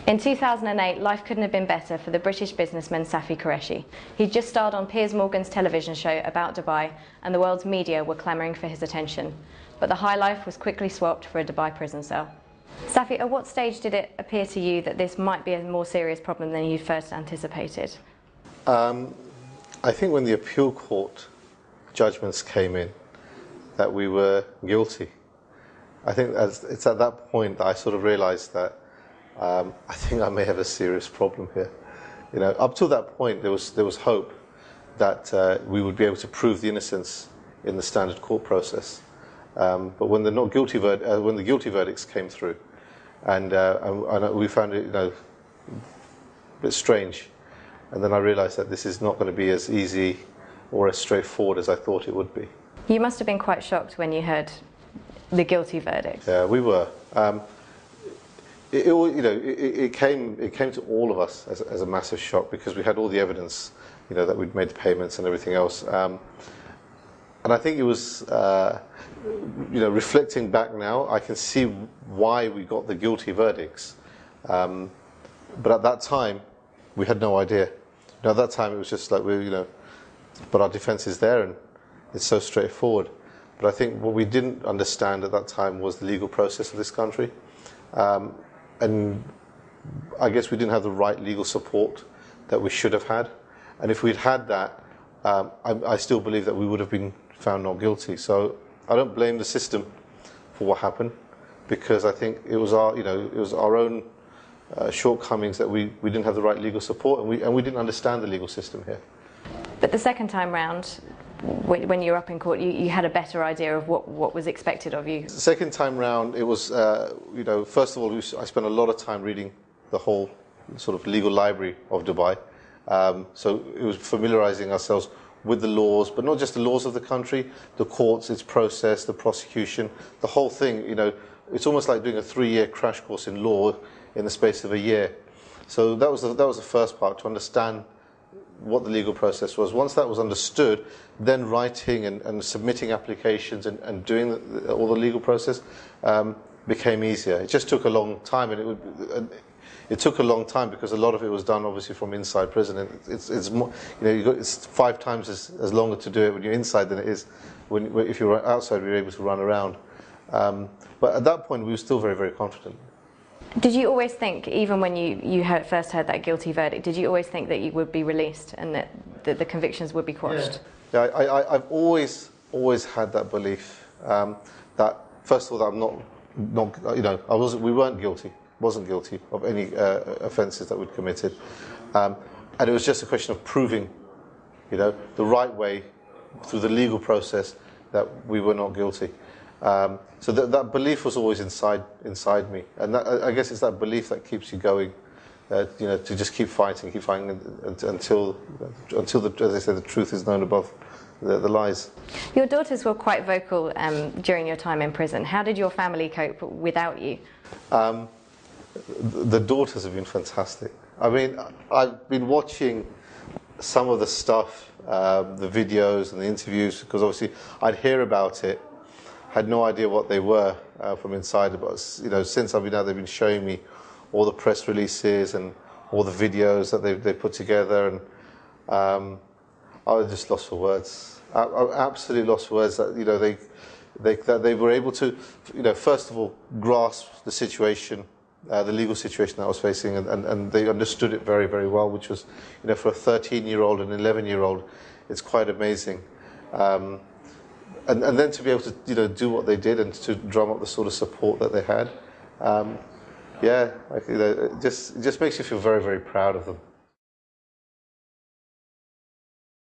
In 2008, life couldn't have been better for the British businessman Safi Qureshi. He'd just starred on Piers Morgan's television show about Dubai, and the world's media were clamouring for his attention. But the high life was quickly swapped for a Dubai prison cell. Safi, at what stage did it appear to you that this might be a more serious problem than you first anticipated? I think when the appeal court judgments came in, that we were guilty. I think it's at that point that I sort of realised that I think I may have a serious problem here. You know, up till that point, there was hope that we would be able to prove the innocence in the standard court process. But when the guilty verdicts came through, and we found it, a bit strange, and then I realised that this is not going to be as easy or as straightforward as I thought it would be. You must have been quite shocked when you heard the guilty verdict. Yeah, we were. It came to all of us as a massive shock, because we had all the evidence, that we'd made the payments and everything else. And I think it was, reflecting back now, I can see why we got the guilty verdicts. But at that time, we had no idea. At that time, it was just like, but our defense is there and it's so straightforward. But I think what we didn't understand at that time was the legal process of this country. And I guess we didn't have the right legal support that we should have had. And if we'd had that, I still believe that we would have been found not guilty. So I don't blame the system for what happened, because I think it was our own shortcomings that we didn't have the right legal support, and we didn't understand the legal system here. But the second time round, when you were up in court, you had a better idea of what was expected of you. Second time round, it was, first of all, I spent a lot of time reading the whole sort of legal library of Dubai. So it was familiarising ourselves with the laws, but not just the laws of the country, the courts, its process, the prosecution, the whole thing. It's almost like doing a 3-year crash course in law in the space of a year. So that was the first part, to understand what the legal process was. Once that was understood, then writing and submitting applications and doing all the legal process became easier. It just took a long time, and it took a long time because a lot of it was done obviously from inside prison. It's more, it's 5 times as longer to do it when you're inside than it is if you're outside. You're able to run around. But at that point, we were still very, very confident. Did you always think, even when you first heard that guilty verdict, did you always think that you would be released and that the convictions would be quashed? Yeah, I've always had that belief that, first of all, that we weren't guilty, wasn't guilty of any offences that we'd committed, and it was just a question of proving, the right way through the legal process that we were not guilty. So that belief was always inside me, and I guess it's that belief that keeps you going, to just keep fighting until as I say, the truth is known above the lies. Your daughters were quite vocal during your time in prison. How did your family cope without you? The daughters have been fantastic. I mean, I've been watching some of the stuff, the videos and the interviews, because obviously I'd hear about it. Had no idea what they were from inside, but since I've been out, they've been showing me all the press releases and all the videos that they put together, and I was just lost for words. I absolutely lost for words. That they were able to, first of all, grasp the situation, the legal situation that I was facing, and they understood it very, very well, which was, for a 13-year-old and 11-year-old, it's quite amazing. And then to be able to do what they did and to drum up the sort of support that they had, it just makes you feel very, very proud of them.